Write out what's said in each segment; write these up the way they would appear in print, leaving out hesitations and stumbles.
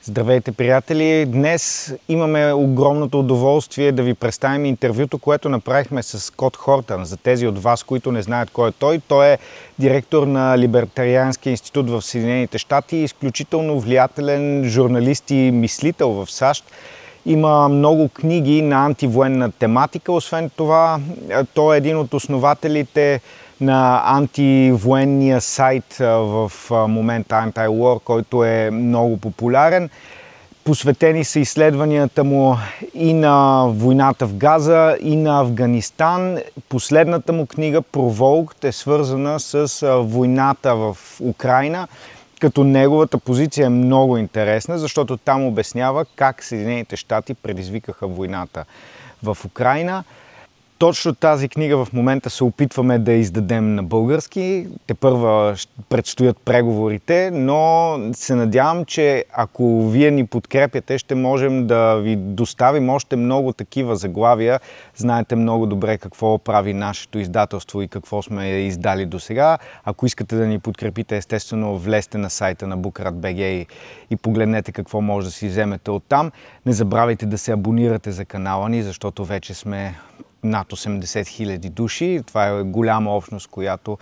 Здравейте, приятели! Днес имаме огромното удоволствие да ви представим интервюто, което направихме с Скот Хортън. За тези от вас, които не знаят кой е той, той е директор на Либертарианския институт в Съединените щати и изключително влиятелен журналист и мислител в САЩ. Има много книги на антивоенна тематика. Освен това, той е един от основателите на антивоенния сайт в момента Anti-War, който е много популярен. Посветени са изследванията му и на войната в Газа, и на Афганистан. Последната му книга Provoked е свързана с войната в Украйна, като неговата позиция е много интересна, защото там обяснява как Съединените щати предизвикаха войната в Украйна. Точно тази книга в момента се опитваме да издадем на български. Тепърва предстоят преговорите, но се надявам, че ако вие ни подкрепяте, ще можем да ви доставим още много такива заглавия. Знаете много добре какво прави нашето издателство и какво сме издали до сега. Ако искате да ни подкрепите, естествено влезте на сайта на Bookrat.bg и погледнете какво може да си вземете оттам. Не забравяйте да се абонирате за канала ни, защото вече сме над 80 000 души. Това е голяма общност, която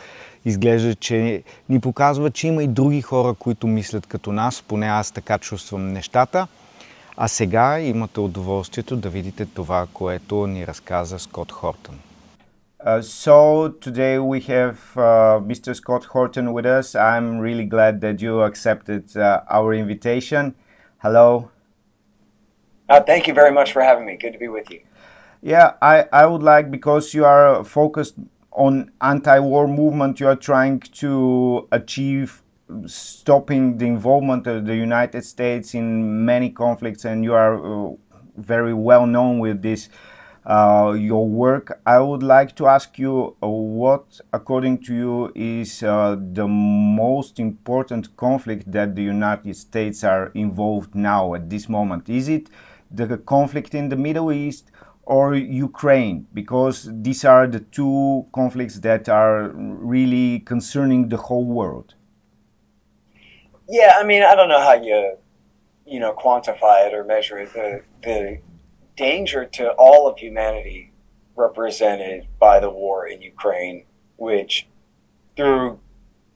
изглежда, че ни показва, че има и други хора, които мислят като нас. Поне аз така чувствам нещата. А сега имате удоволствието да видите това, което ни разказа Скот Хортън. So today we have Mr. Scott Hортън with us. I'm really glad that you accepted our invitation. Hello. Thank you very much for having me. Good to be with you. Yeah, I would like, because you are focused on anti-war movement, you are trying to achieve stopping the involvement of the United States in many conflicts, and you are very well known with this, your work. I would like to ask you what, according to you, is the most important conflict that the United States are involved now at this moment? Is it the conflict in the Middle East or Ukraine? Because these are the two conflicts that are really concerning the whole world. Yeah, I mean, I don't know how you quantify it or measure it. The danger to all of humanity represented by the war in Ukraine, which through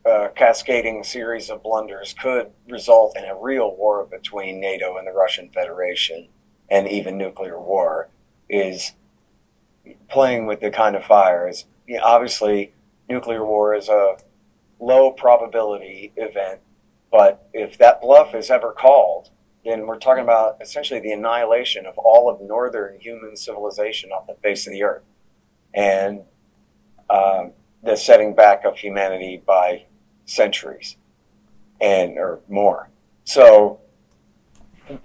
a cascading series of blunders could result in a real war between NATO and the Russian Federation and even nuclear war, is playing with the kind of fires. Obviously, nuclear war is a low probability event, but if that bluff is ever called, then we're talking about essentially the annihilation of all of northern human civilization off the face of the earth, and the setting back of humanity by centuries or more. So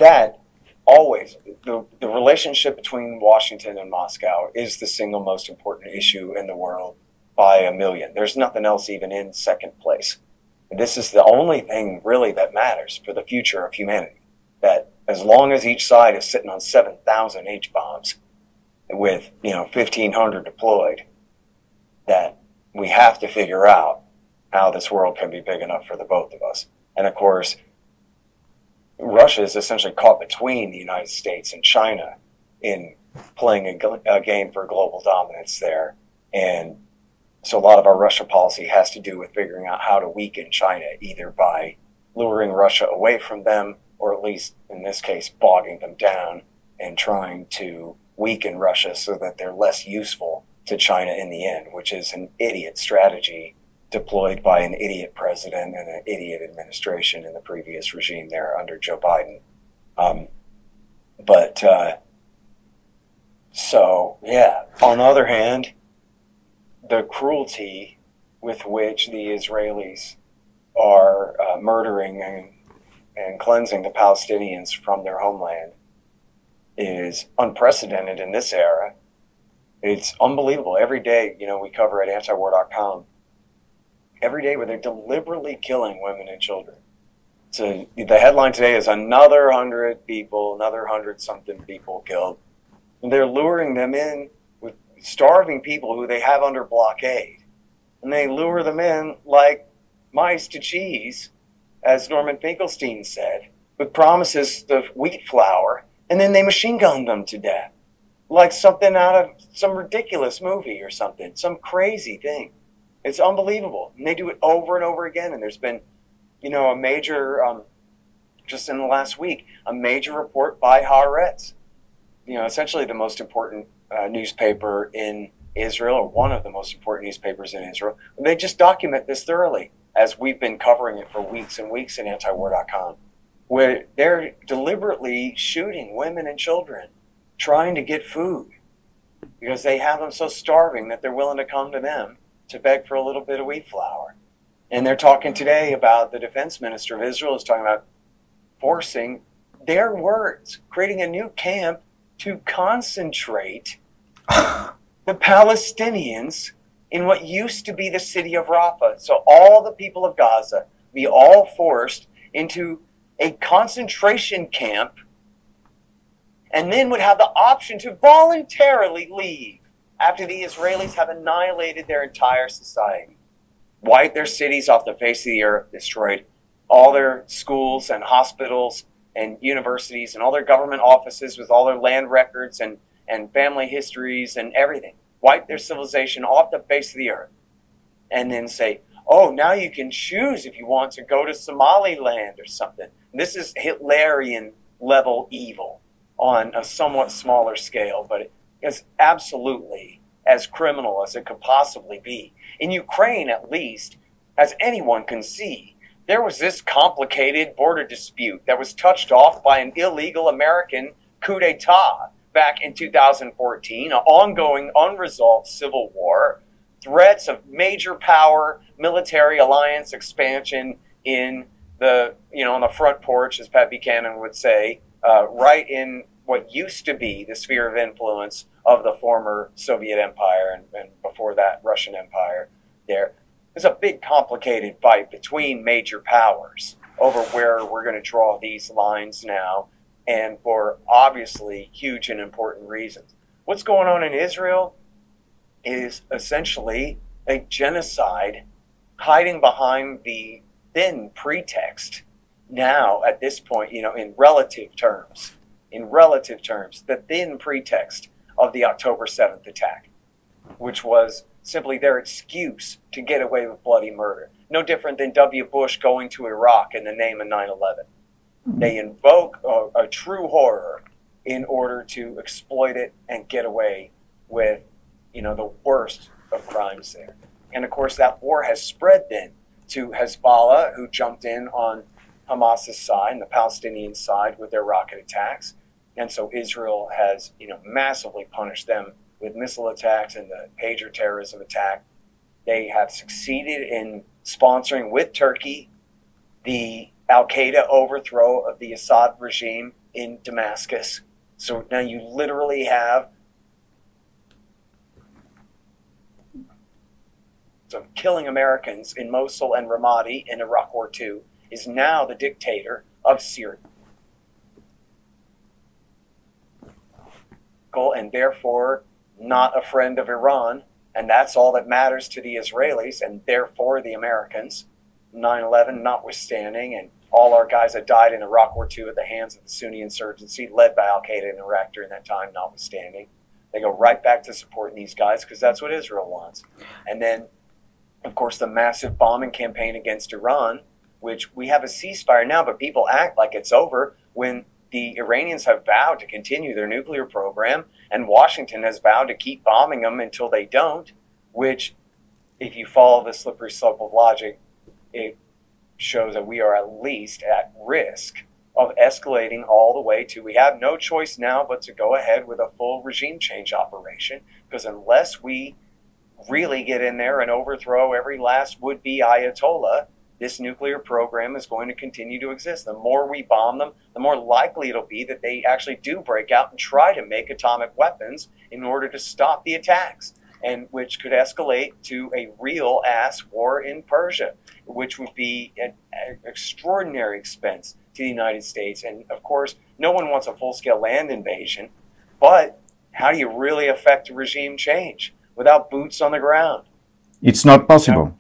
that always, the relationship between Washington and Moscow is the single most important issue in the world by a million. There's nothing else even in second place. And this is the only thing really that matters for the future of humanity. That as long as each side is sitting on 7,000 H-bombs with, 1,500 deployed, that we have to figure out how this world can be big enough for the both of us. And of course, Russia is essentially caught between the United States and China in playing a game for global dominance there. And so a lot of our Russia policy has to do with figuring out how to weaken China, either by luring Russia away from them, or at least in this case, bogging them down and trying to weaken Russia so that they're less useful to China in the end, which is an idiot strategy deployed by an idiot president and an idiot administration in the previous regime there under Joe Biden. On the other hand, the cruelty with which the Israelis are murdering and cleansing the Palestinians from their homeland is unprecedented in this era. It's unbelievable. Every day, we cover at antiwar.com, every day where they're deliberately killing women and children. So the headline today is another 100 people, another 100-something people killed. And they're luring them in with starving people who they have under blockade. And they lure them in like mice to cheese, as Norman Finkelstein said, with promises of wheat flour, and then they machine gunned them to death. Like something out of some ridiculous movie or something, some crazy thing. It's unbelievable. And they do it over and over again. And there's been, a major, just in the last week, a major report by Haaretz, essentially the most important newspaper in Israel, or one of the most important newspapers in Israel. They just document this thoroughly, as we've been covering it for weeks and weeks in antiwar.com, where they're deliberately shooting women and children, trying to get food, because they have them so starving that they're willing to come to them to beg for a little bit of wheat flour. And they're talking today about, the defense minister of Israel is talking about forcing, their words, creating a new camp to concentrate the Palestinians in what used to be the city of Rafah. So all the people of Gaza be all forced into a concentration camp, and then would have the option to voluntarily leave after the Israelis have annihilated their entire society, wiped their cities off the face of the earth, destroyed all their schools and hospitals and universities and all their government offices with all their land records and family histories and everything, wipe their civilization off the face of the earth, and then say, oh, now you can choose if you want to go to Somaliland or something. This is Hitlerian level evil on a somewhat smaller scale, but it's absolutely as criminal as it could possibly be. In Ukraine, at least, as anyone can see, there was this complicated border dispute that was touched off by an illegal American coup d'etat back in 2014, an ongoing, unresolved civil war, threats of major power, military alliance expansion in the, on the front porch, as Pat Buchanan would say, right in what used to be the sphere of influence of the former Soviet Empire and before that Russian Empire. There's a big complicated fight between major powers over where we're going to draw these lines now, and for obviously huge and important reasons. What's going on in Israel is essentially a genocide hiding behind the thin pretext now at this point, in relative terms, the thin pretext of the October 7th attack, which was simply their excuse to get away with bloody murder. No different than W. Bush going to Iraq in the name of 9/11. They invoke a true horror in order to exploit it and get away with, the worst of crimes there. And of course, that war has spread then to Hezbollah, who jumped in on Hamas's side and the Palestinian side with their rocket attacks. And so Israel has, massively punished them with missile attacks and the pager terrorism attack. They have succeeded in sponsoring with Turkey the Al-Qaeda overthrow of the Assad regime in Damascus. So now you literally have killing Americans in Mosul and Ramadi in Iraq War II is now the dictator of Syria. And therefore not a friend of Iran, and that's all that matters to the Israelis and therefore the Americans, 9/11 notwithstanding, and all our guys that died in Iraq War II at the hands of the Sunni insurgency led by Al-Qaeda in Iraq during that time notwithstanding. They go right back to supporting these guys because that's what Israel wants. And then, of course, the massive bombing campaign against Iran, which we have a ceasefire now, but people act like it's over when the Iranians have vowed to continue their nuclear program, and Washington has vowed to keep bombing them until they don't, which, if you follow the slippery slope of logic, it shows that we are at least at risk of escalating all the way to, we have no choice now but to go ahead with a full regime change operation, because unless we really get in there and overthrow every last would-be Ayatollah, this nuclear program is going to continue to exist. The more we bomb them, the more likely it'll be that they actually do break out and try to make atomic weapons in order to stop the attacks, and which could escalate to a real-ass war in Persia, which would be an extraordinary expense to the United States. And, of course, no one wants a full-scale land invasion, but how do you really affect a regime change without boots on the ground? It's not possible.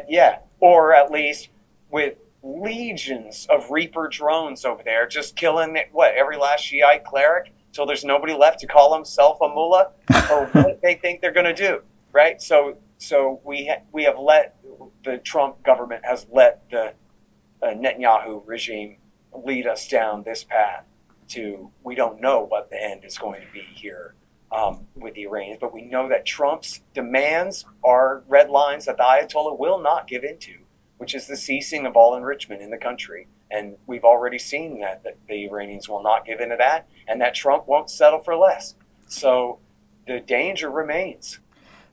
Yeah. Or at least with legions of Reaper drones over there, just killing every last Shiite cleric till there's nobody left to call himself a mullah, or what they think they're going to do, right? So we have let the Trump government has let the Netanyahu regime lead us down this path to, we don't know what the end is going to be here with the Iranians, but we know that Trump's demands are red lines that the Ayatollah will not give into, which is the ceasing of all enrichment in the country. And we've already seen that the Iranians will not give into that, and that Trump won't settle for less. So the danger remains.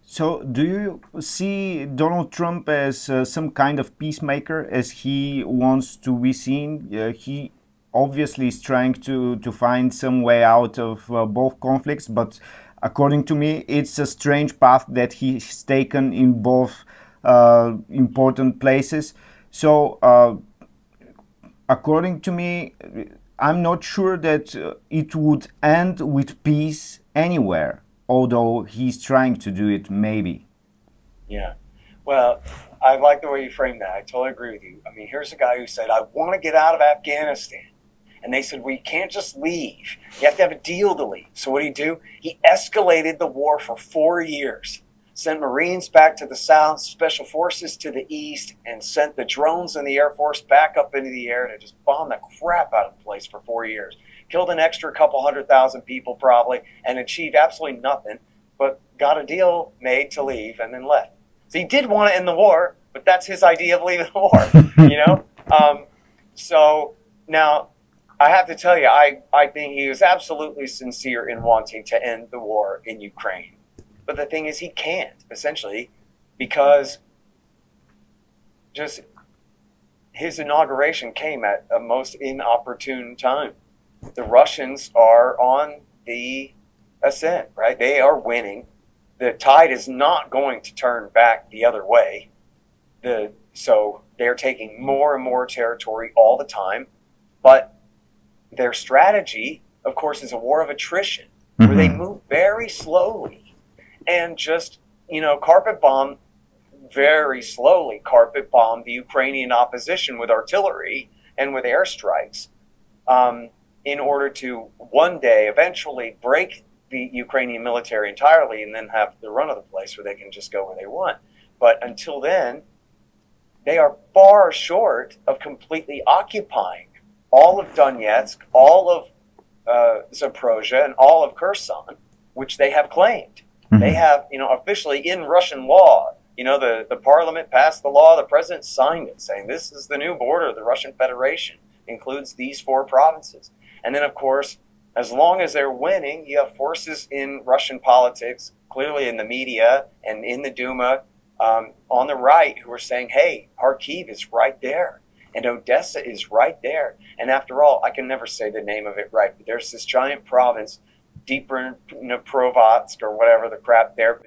So do you see Donald Trump as some kind of peacemaker, as he wants to be seen? He obviously is trying to find some way out of both conflicts, but according to me, it's a strange path that he's taken in both important places. So according to me, I'm not sure that it would end with peace anywhere, although he's trying to do it, maybe. Yeah. Well, I like the way you framed that. I totally agree with you. I mean, here's a guy who said, I want to get out of Afghanistan. And they said, we can't just leave. You have to have a deal to leave. So what did he do? He escalated the war for 4 years. Sent Marines back to the south, special forces to the east, and sent the drones and the Air Force back up into the air to just bomb the crap out of the place for 4 years. Killed an extra couple 100,000 people probably, and achieved absolutely nothing, but got a deal made to leave and then left. So he did want to end the war, but that's his idea of leaving the war, you know? So now, I have to tell you, I think he was absolutely sincere in wanting to end the war in Ukraine. But the thing is, he can't, essentially, because just his inauguration came at a most inopportune time. The Russians are on the ascent, right? They are winning. The tide is not going to turn back the other way. So they're taking more and more territory all the time. But their strategy, of course, is a war of attrition, where they move very slowly and just, carpet bomb, very slowly carpet bomb the Ukrainian opposition with artillery and with airstrikes in order to one day eventually break the Ukrainian military entirely and then have the run of the place where they can just go where they want. But until then, they are far short of completely occupying all of Donetsk, all of Zaporozhye, and all of Kherson, which they have claimed. They have, officially in Russian law, the parliament passed the law, the president signed it, saying this is the new border of the Russian Federation, includes these 4 provinces. And then, of course, as long as they're winning, you have forces in Russian politics, clearly in the media and in the Duma, on the right, who are saying, hey, Kharkiv is right there. And Odessa is right there. And after all, I can never say the name of it right, but there's this giant province deeper in Provatsk or whatever the crap there.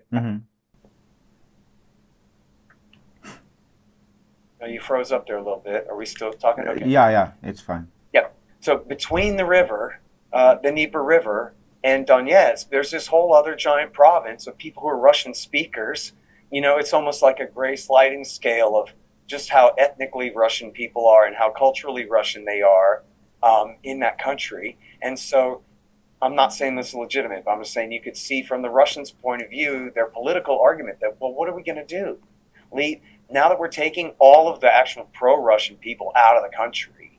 Oh, you froze up there a little bit. Are we still talking? Okay. Yeah, it's fine. Yeah. So between the river, the Dnieper River, and Donetsk, there's this whole other giant province of people who are Russian speakers. It's almost like a gray sliding scale of just how ethnically Russian people are and how culturally Russian they are in that country. And so I'm not saying this is legitimate, but I'm just saying you could see from the Russians' point of view, their political argument that, well, what are we going to do? Now that we're taking all of the actual pro-Russian people out of the country,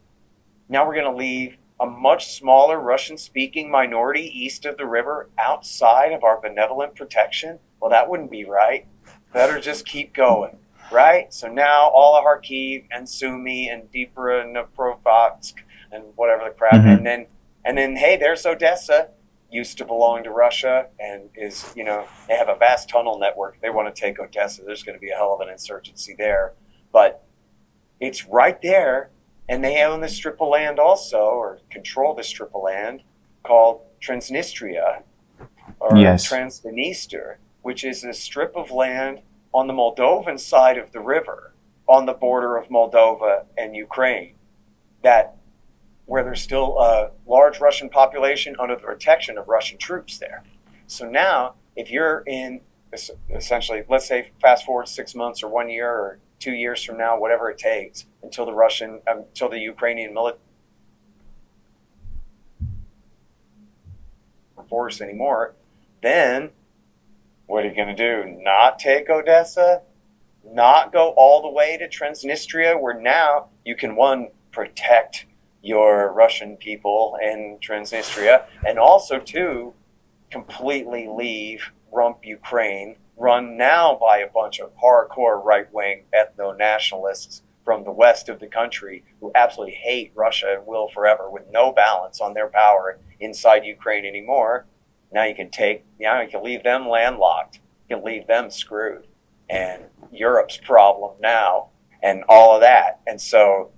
now we're going to leave a much smaller Russian-speaking minority east of the river outside of our benevolent protection? Well, that wouldn't be right. Better just keep going. Right? So now all of Kharkiv and Sumy and Dnieper and Provatsk and whatever the crap. And then, hey, there's Odessa, used to belong to Russia and is, they have a vast tunnel network. If they want to take Odessa, there's going to be a hell of an insurgency there. But it's right there. And they own this strip of land also, or control this strip of land called Transnistria or Transdniester, which is a strip of land on the Moldovan side of the river, on the border of Moldova and Ukraine, where there's still a large Russian population under the protection of Russian troops there. So now, if you're in, essentially, let's say fast forward 6 months or 1 year or 2 years from now, whatever it takes, until the Ukrainian military force anymore, then what are you going to do? Not take Odessa? Not go all the way to Transnistria, where now you can, one, protect your Russian people in Transnistria, and also, two, completely leave rump Ukraine, run now by a bunch of hardcore right-wing ethno-nationalists from the west of the country who absolutely hate Russia and will forever, with no balance on their power inside Ukraine anymore. Now you can leave them landlocked. You can leave them screwed. And Europe's problem now, and all of that. And so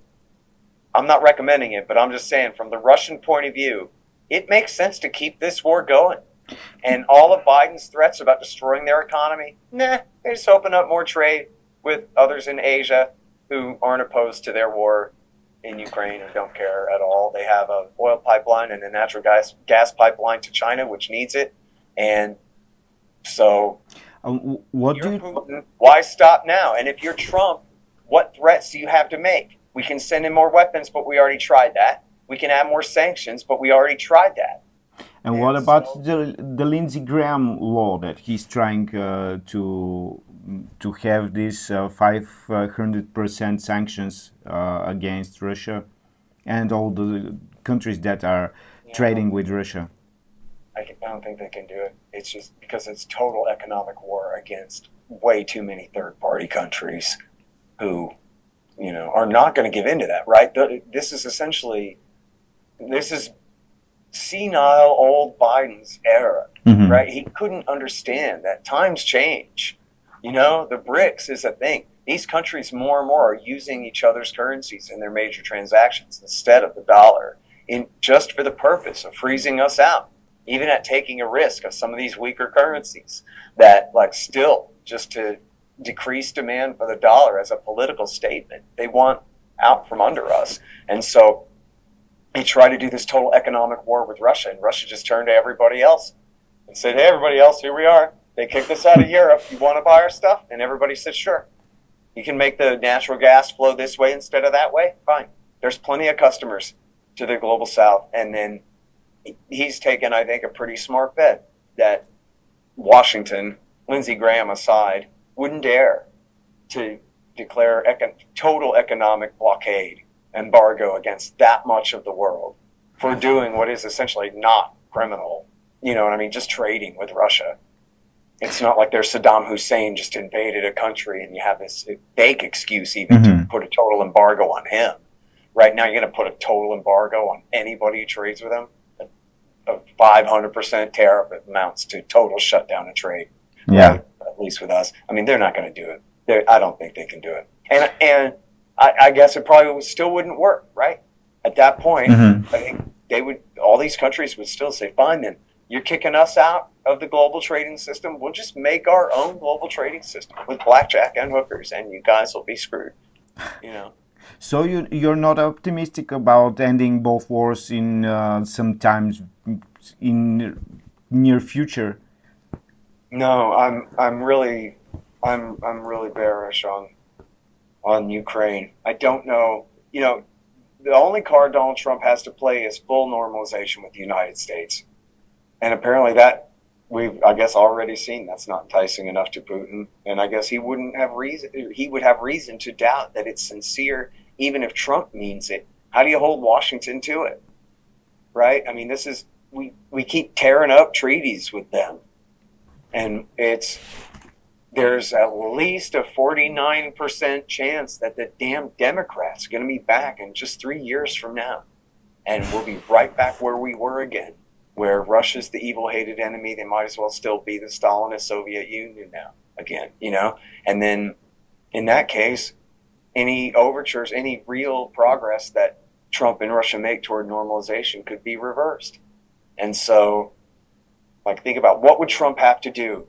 I'm not recommending it, but I'm just saying, from the Russian point of view, it makes sense to keep this war going. And all of Biden's threats about destroying their economy, they just open up more trade with others in Asia who aren't opposed to their war in Ukraine and don't care at all. They have an oil pipeline and a natural gas pipeline to China, which needs it. And so Putin, why stop now? And if you're Trump, what threats do you have to make? We can send in more weapons, but we already tried that. We can add more sanctions, but we already tried that. And what about the Lindsey Graham law that he's trying to have these 500% sanctions against Russia and all the countries that are trading with Russia? I don't think they can do it. It's just because it's total economic war against way too many third-party countries who, are not going to give in to that, right? This is senile old Biden's era, right? He couldn't understand that times change. The BRICS is a thing. These countries more and more are using each other's currencies in their major transactions instead of the dollar, just for the purpose of freezing us out, even at taking a risk of some of these weaker currencies that, still, just to decrease demand for the dollar as a political statement, they want out from under us. And so he tried to do this total economic war with Russia, and Russia just turned to everybody else and said, hey, everybody else, here we are. They kicked us out of Europe. You want to buy our stuff? And everybody said, sure. You can make the natural gas flow this way instead of that way? Fine. There's plenty of customers to the global south. And then he's taken, I think, a pretty smart bet that Washington, Lindsey Graham aside, wouldn't dare to declare total economic blockade, embargo against that much of the world for doing what is essentially not criminal. You know what I mean? Just trading with Russia. It's not like there's Saddam Hussein just invaded a country and you have this fake excuse even to put a total embargo on him. Right now you're going to put a total embargo on anybody who trades with him. A 500% tariff amounts to total shutdown of trade. Yeah. Right? At least with us. I mean, they're not going to do it. I don't think they can do it. And I guess it probably still wouldn't work, right? At that point, I think all these countries would still say, fine then, you're kicking us out of the global trading system. We'll just make our own global trading system with blackjack and hookers, and you guys will be screwed. So you're not optimistic about ending both wars in sometimes in near future? No, I'm really bearish on Ukraine. I don't know. The only card Donald Trump has to play is full normalization with the United States. And apparently that we've, I guess, already seen that's not enticing enough to Putin. And I guess he would have reason to doubt that it's sincere, even if Trump means it. How do you hold Washington to it? Right? I mean, we keep tearing up treaties with them. And there's at least a 49% chance that the damn Democrats are going to be back in just 3 years from now. And we'll be right back where we were again, where Russia's the evil-hated enemy. They might as well still be the Stalinist Soviet Union now again, And then in that case, any overtures, any real progress that Trump and Russia make toward normalization could be reversed. And so, think about what would Trump have to do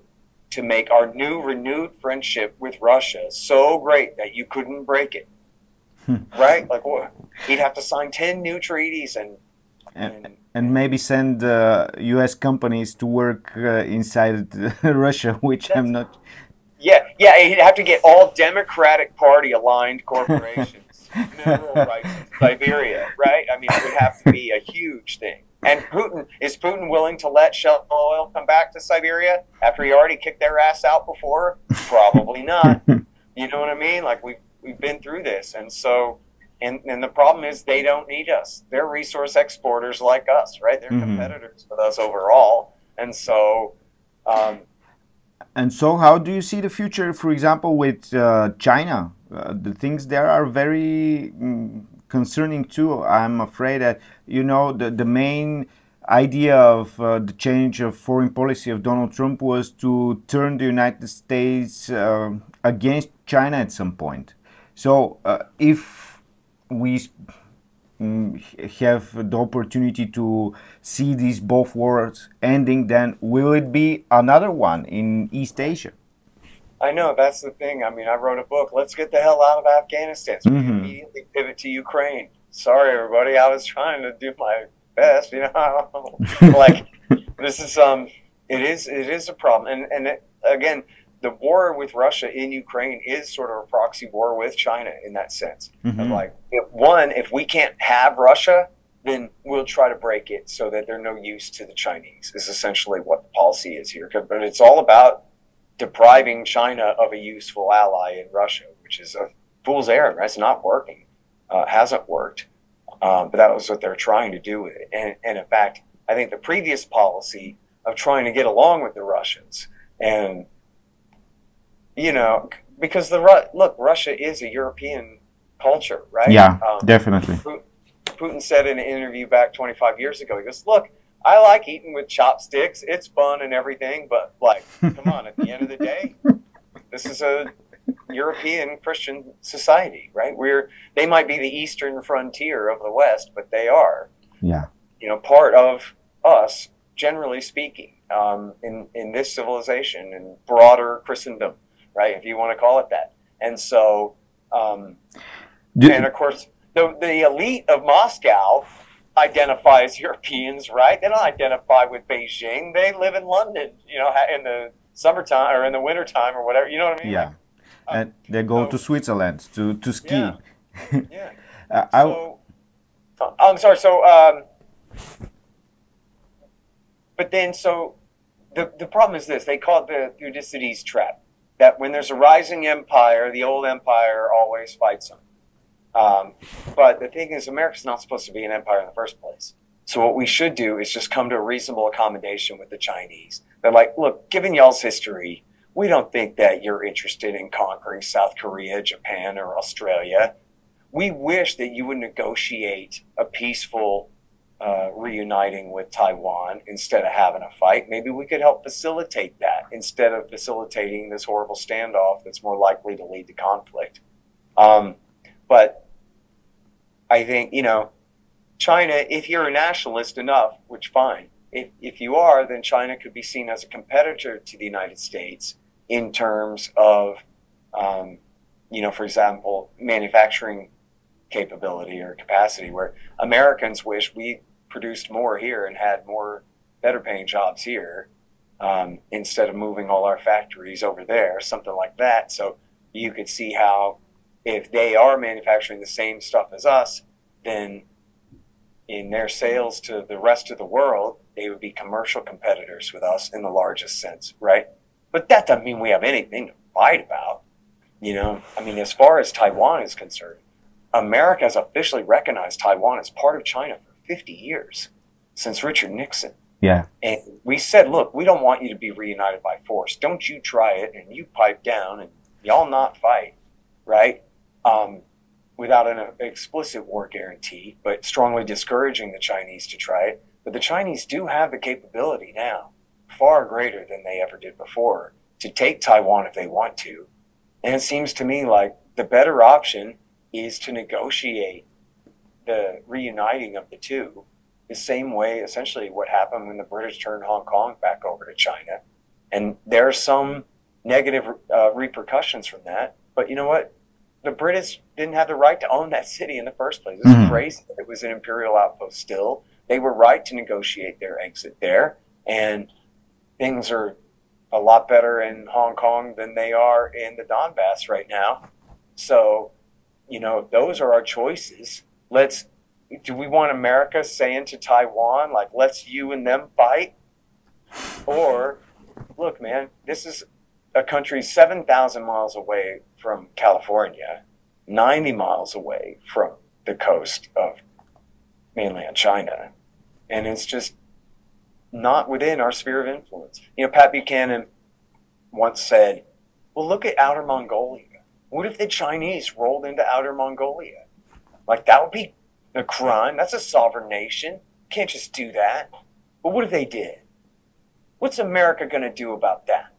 to make our new renewed friendship with Russia so great that you couldn't break it, right? What? He'd have to sign 10 new treaties and maybe send U.S. companies to work inside Russia, which I'm not. Yeah, you'd have to get all Democratic Party aligned corporations, mineral rights in Siberia, right? I mean, it would have to be a huge thing. And is Putin willing to let Shell Oil come back to Siberia after he already kicked their ass out before? Probably not. You know what I mean? Like we've been through this, and so and the problem is they don't need us. They're resource exporters like us, right? They're competitors with us overall, and so. And so, how do you see the future, for example, with China? The things there are very concerning too. I'm afraid that, you know, the main idea of the change of foreign policy of Donald Trump was to turn the United States against China at some point. So, if we have the opportunity to see these both wars ending, then will it be another one in East Asia? I know, that's the thing. I mean, I wrote a book, Let's Get the Hell Out of Afghanistan. So we immediately pivot to Ukraine. Sorry, everybody, I was trying to do my best, you know. Like, this is, it is a problem. And again, the war with Russia in Ukraine is sort of a proxy war with China in that sense. And like, if we can't have Russia, then we'll try to break it so that they're no use to the Chinese, is essentially what the policy is here. But it's all about depriving China of a useful ally in Russia, which is a fool's errand, right? It's not working. Hasn't worked. But that was what they're trying to do with it. And in fact, I think the previous policy of trying to get along with the Russians and, you know, because look, Russia is a European culture, right? Yeah, definitely. Putin said in an interview back 25 years ago, he goes, look, I like eating with chopsticks. It's fun and everything, but like, come on, at the end of the day, this is a European Christian society, right? They might be the eastern frontier of the West, but they are, you know, part of us, generally speaking, in this civilization and broader Christendom, right? If you want to call it that. And so, and of course, the elite of Moscow identifies Europeans, right? They don't identify with Beijing. They live in London, you know, in the summertime or in the wintertime or whatever. You know what I mean? Yeah. And they go to Switzerland to ski. Yeah. I'm sorry. So, but then, so the problem is this: they call it the Thucydides trap. That when there's a rising empire, the old empire always fights them. But the thing is, America's not supposed to be an empire in the first place. So what we should do is just come to a reasonable accommodation with the Chinese. They're like, look, given y'all's history, we don't think that you're interested in conquering South Korea, Japan, or Australia. We wish that you would negotiate a peaceful reuniting with Taiwan instead of having a fight. Maybe we could help facilitate that instead of facilitating this horrible standoff that's more likely to lead to conflict. But I think, you know, China, if you're a nationalist enough, which fine. If you are, then China could be seen as a competitor to the United States in terms of, you know, for example, manufacturing capability or capacity, where Americans wish we produced more here and had more better paying jobs here instead of moving all our factories over there, something like that. So you could see how if they are manufacturing the same stuff as us, then in their sales to the rest of the world, they would be commercial competitors with us in the largest sense, right? But that doesn't mean we have anything to fight about, you know? I mean, as far as Taiwan is concerned, America has officially recognized Taiwan as part of China for 50 years, since Richard Nixon. Yeah. And we said, look, we don't want you to be reunited by force. Don't you try it, and you pipe down, and y'all not fight, right? Without an explicit war guarantee, but strongly discouraging the Chinese to try it. But the Chinese do have the capability now, far greater than they ever did before, to take Taiwan if they want to. And it seems to me like the better option is to negotiate the reuniting of the two the same way, essentially, what happened when the British turned Hong Kong back over to China. And there are some negative repercussions from that. But you know what? The British didn't have the right to own that city in the first place. It's crazy that it was an imperial outpost still. They were right to negotiate their exit there. And things are a lot better in Hong Kong than they are in the Donbass right now. So, you know, if those are our choices, do we want America saying to Taiwan, like, let's you and them fight? Or, look, man, this is a country 7,000 miles away from California, 90 miles away from the coast of mainland China. And it's just not within our sphere of influence. You know, Pat Buchanan once said, well, look at Outer Mongolia. What if the Chinese rolled into Outer Mongolia? Like, that would be a crime. That's a sovereign nation. Can't just do that. But what if they did? What's America going to do about that?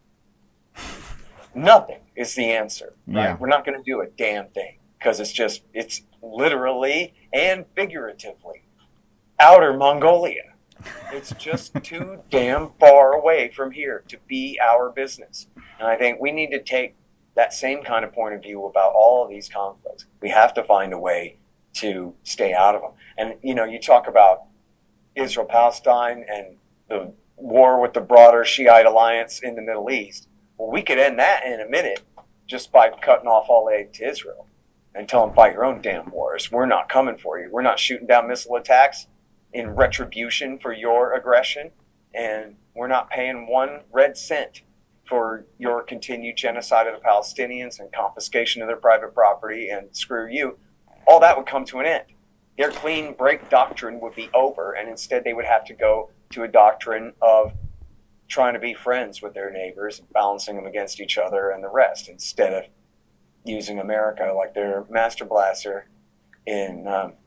Nothing is the answer. Right? Yeah. We're not going to do a damn thing because it's literally and figuratively Outer Mongolia. It's just too damn far away from here to be our business. And I think we need to take that same kind of point of view about all of these conflicts. We have to find a way to stay out of them. And, you know, you talk about Israel-Palestine and the war with the broader Shiite alliance in the Middle East. Well, we could end that in a minute just by cutting off all aid to Israel and tell them, fight your own damn wars. We're not coming for you. We're not shooting down missile attacks in retribution for your aggression, and we're not paying 1 red cent for your continued genocide of the Palestinians and confiscation of their private property, and screw you. All that would come to an end. Their clean break doctrine would be over, and instead they would have to go to a doctrine of trying to be friends with their neighbors and balancing them against each other and the rest, instead of using America like their master blaster in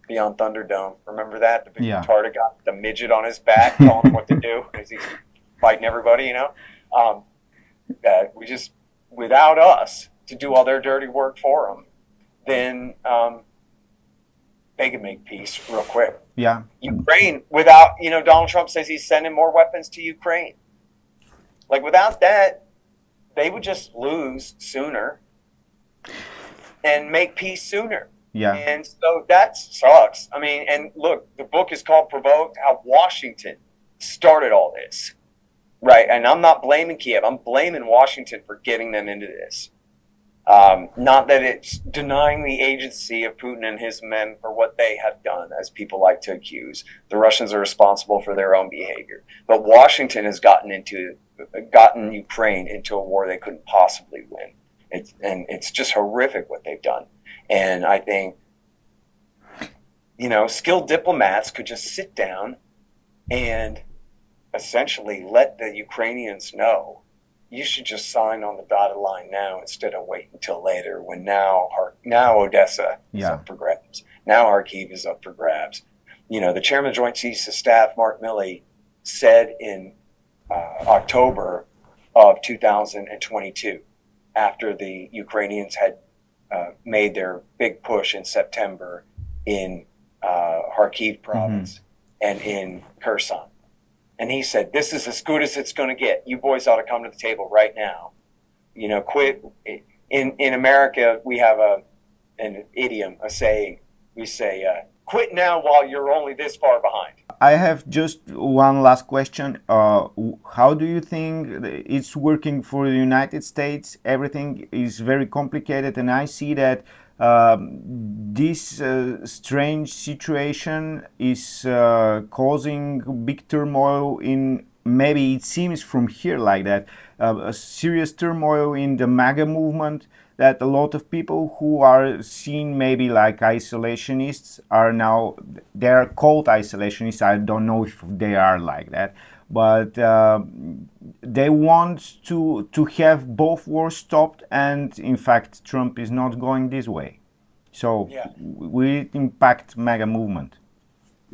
Beyond Thunderdome. Remember that? The big retarded got the midget on his back telling him what to do as he's fighting everybody, you know? That we just, without us to do all their dirty work for them, then they can make peace real quick. Yeah. Ukraine, without, you know, Donald Trump says he's sending more weapons to Ukraine. Like, without that, they would just lose sooner and make peace sooner. Yeah. And so that sucks. I mean, and look, the book is called Provoked, how Washington started all this. Right. And I'm not blaming Kiev. I'm blaming Washington for getting them into this. Not that it's denying the agency of Putin and his men for what they have done, as people like to accuse. The Russians are responsible for their own behavior. But Washington has gotten Ukraine into a war they couldn't possibly win. It's just horrific what they've done. And I think, you know, skilled diplomats could just sit down and essentially let the Ukrainians know, you should just sign on the dotted line now instead of wait until later, when now Odessa is up for grabs. Now Kharkiv is up for grabs. You know, the chairman of the Joint Chiefs of Staff, Mark Milley, said in October of 2022, after the Ukrainians had made their big push in September in Kharkiv province and in Kherson. And he said, this is as good as it's going to get. You boys ought to come to the table right now. You know, quit. In America, we have an idiom, a saying. We say, quit now while you're only this far behind. I have just one last question. How do you think it's working for the United States? Everything is very complicated, and I see that this strange situation is causing big turmoil in, maybe it seems from here like that, a serious turmoil in the MAGA movement, that a lot of people who are seen maybe like isolationists are now, they're called isolationists. I don't know if they are like that, but they want to have both wars stopped, and in fact Trump is not going this way. So will it impact MAGA movement?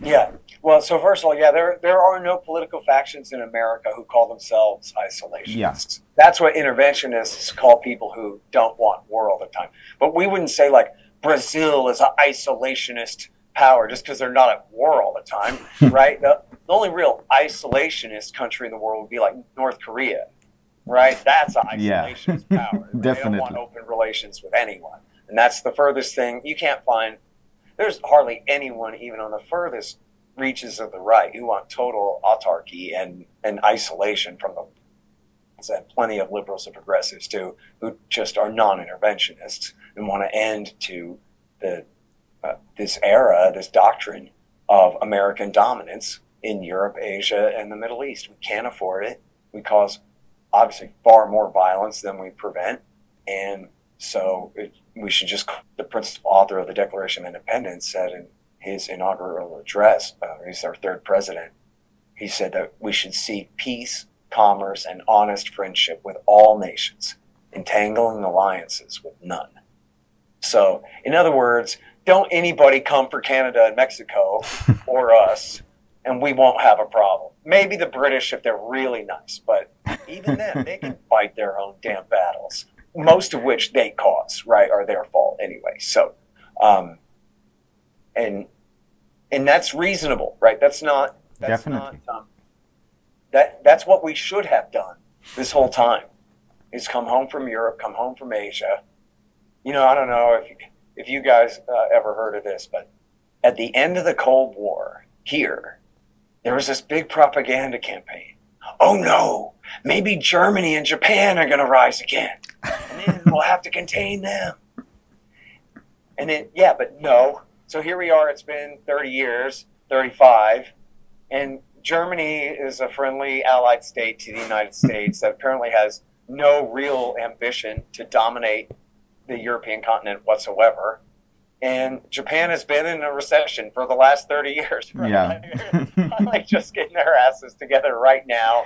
Yeah. Well, so first of all, there are no political factions in America who call themselves isolationists. Yeah. That's what interventionists call people who don't want war all the time. But we wouldn't say like Brazil is an isolationist power just because they're not at war all the time, right? The only real isolationist country in the world would be like North Korea, right? That's an isolationist power. Right? Definitely. They don't want open relations with anyone. And that's the furthest thing. You can't find, there's hardly anyone even on the furthest reaches of the right who want total autarky and isolation from the Republicans and plenty of liberals and progressives too, who just are non-interventionists and want to end to this era, this doctrine of American dominance in Europe, Asia, and the Middle East. We can't afford it. We cause, obviously, far more violence than we prevent. And so we should just, the principal author of the Declaration of Independence said in his inaugural address, he's our third president, he said that we should seek peace, commerce, and honest friendship with all nations, entangling alliances with none. So, in other words, don't anybody come for Canada and Mexico or us, and we won't have a problem. Maybe the British if they're really nice, but even then, they can fight their own damn battles, most of which they cause, right, are their fault anyway. So, and that's reasonable, right? That's not that's what we should have done this whole time, is come home from Europe, come home from Asia. You know, I don't know if you guys ever heard of this, but at the end of the Cold War here, there was this big propaganda campaign. Oh no, maybe Germany and Japan are going to rise again, and then we'll have to contain them. And then, yeah, but no. So here we are, it's been 30 years, 35, and Germany is a friendly allied state to the United States that apparently has no real ambition to dominate the European continent whatsoever. And Japan has been in a recession for the last 30 years. Right? Yeah. Like just getting their asses together right now,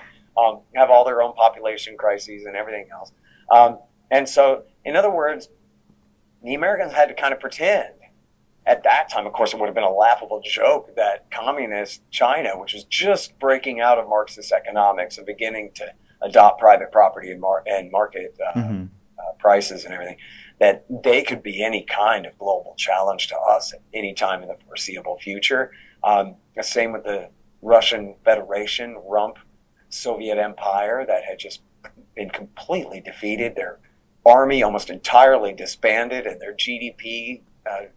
have all their own population crises and everything else. And so, in other words, the Americans had to kind of pretend. At that time, of course, it would have been a laughable joke that communist China, which was just breaking out of Marxist economics and beginning to adopt private property and market prices and everything, that they could be any kind of global challenge to us at any time in the foreseeable future. The same with the Russian Federation, rump Soviet Empire that had just been completely defeated. Their army almost entirely disbanded and their GDP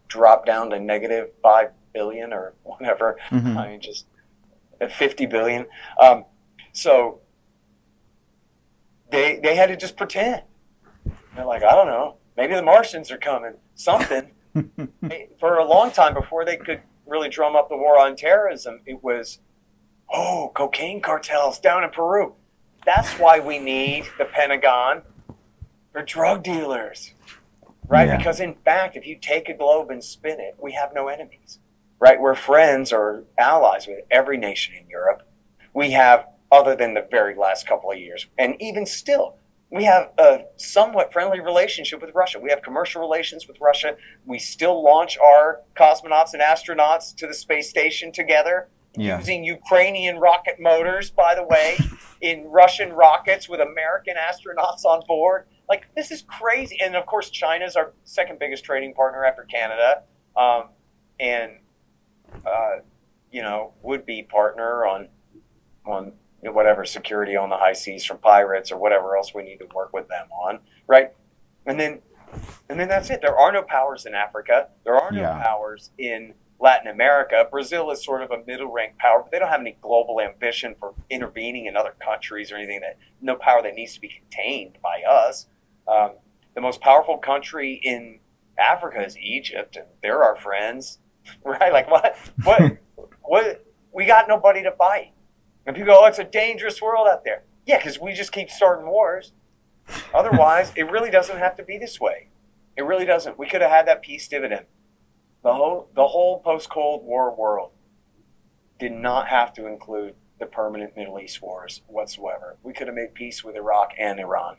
dropped down to negative 5 billion or whatever. I mean, just 50 billion. So they had to just pretend. They're like, I don't know, maybe the Martians are coming, something. For a long time before they could really drum up the war on terrorism, it was, oh, cocaine cartels down in Peru. That's why we need the Pentagon for drug dealers. Right? Yeah. Because in fact, if you take a globe and spin it, we have no enemies. Right? We're friends or allies with every nation in Europe. We have, other than the very last couple of years, and even still, we have a somewhat friendly relationship with Russia. We have commercial relations with Russia. We still launch our cosmonauts and astronauts to the space station together, using Ukrainian rocket motors, by the way, in Russian rockets with American astronauts on board. Like, this is crazy. And, of course, China's our second biggest trading partner after Canada, and, you know, would-be partner on whatever security on the high seas from pirates or whatever else we need to work with them on, right? And then that's it. There are no powers in Africa. There are no powers in Latin America. Brazil is sort of a middle-ranked power, but they don't have any global ambition for intervening in other countries or anything. No power that needs to be contained by us. The most powerful country in Africa is Egypt, and they're our friends, right? Like, what? We got nobody to fight. And people go, oh, it's a dangerous world out there. Yeah, because we just keep starting wars. Otherwise, it really doesn't have to be this way. It really doesn't. We could have had that peace dividend. The whole post-Cold War world did not have to include the permanent Middle East wars whatsoever. We could have made peace with Iraq and Iran.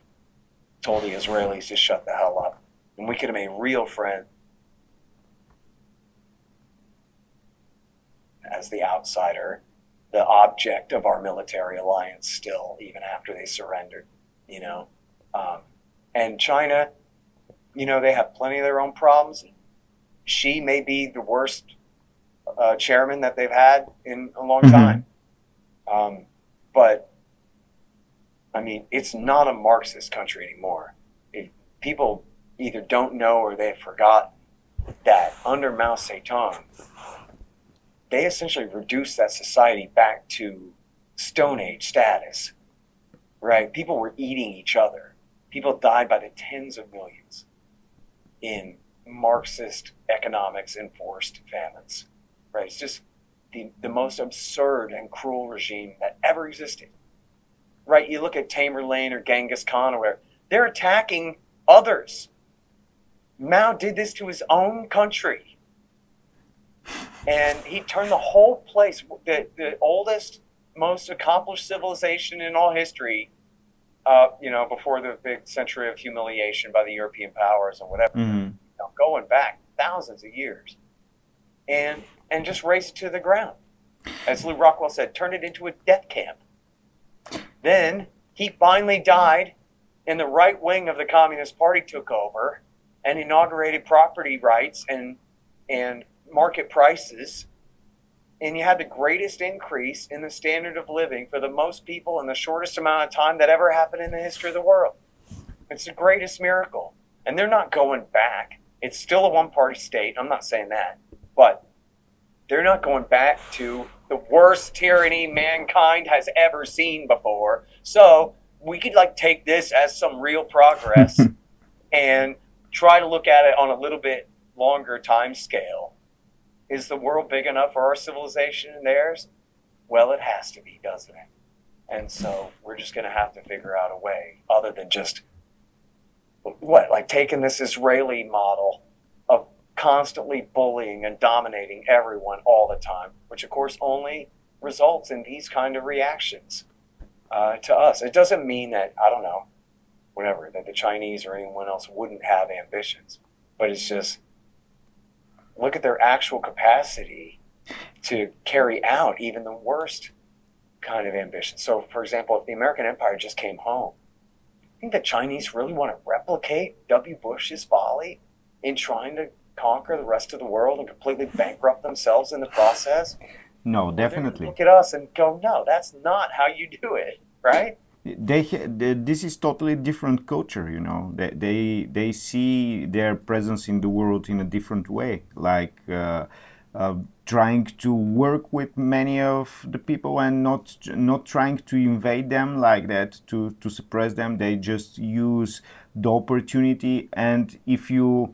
Told the Israelis to shut the hell up. And we could have made real friends as the outsider, the object of our military alliance still, even after they surrendered, you know. And China, you know, they have plenty of their own problems. Xi may be the worst chairman that they've had in a long time. But, I mean, it's not a Marxist country anymore. People either don't know or they've forgotten that under Mao Zedong, they essentially reduced that society back to Stone Age status. right? People were eating each other. People died by the tens of millions in Marxist economics enforced famines, right? It's just the most absurd and cruel regime that ever existed, right? You look at Tamerlane or Genghis Khan or whatever, they're attacking others. Mao did this to his own country. And he turned the whole place, the oldest, most accomplished civilization in all history, before the big century of humiliation by the European powers and whatever, going back thousands of years, and just razed it to the ground. As Lew Rockwell said, turned it into a death camp. Then he finally died, and the right wing of the Communist Party took over and inaugurated property rights and market prices, and you had the greatest increase in the standard of living for the most people in the shortest amount of time that ever happened in the history of the world. It's the greatest miracle. And they're not going back. It's still a one-party state. I'm not saying that. But they're not going back to the worst tyranny mankind has ever seen before. So we could take this as some real progress and try to look at it on a little bit longer time scale. Is the world big enough for our civilization and theirs? Well, it has to be, doesn't it? And so we're just going to have to figure out a way other than just, taking this Israeli model of constantly bullying and dominating everyone all the time, which of course only results in these kind of reactions to us. It doesn't mean that, that the Chinese or anyone else wouldn't have ambitions, but it's just, look at their actual capacity to carry out even the worst kind of ambition. So, for example, if the American Empire just came home, I think the Chinese really want to replicate W. Bush's folly in trying to conquer the rest of the world and completely bankrupt themselves in the process. No, definitely. Look at us and go, no, that's not how you do it, right? This is totally different culture, They see their presence in the world in a different way, trying to work with many of the people and not trying to invade them like that, to suppress them. They just use the opportunity, and if you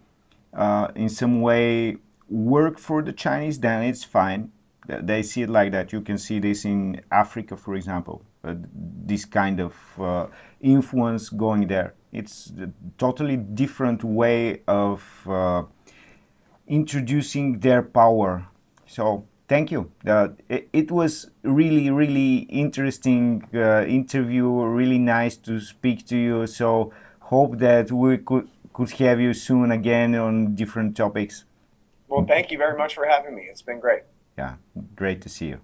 in some way work for the Chinese, then it's fine. They see it like that. You can see this in Africa, for example. This kind of influence going there. It's a totally different way of introducing their power. So thank you. It was really, really interesting interview. Really nice to speak to you. So hope that we could have you soon again on different topics. Well, thank you very much for having me. It's been great. Yeah, great to see you.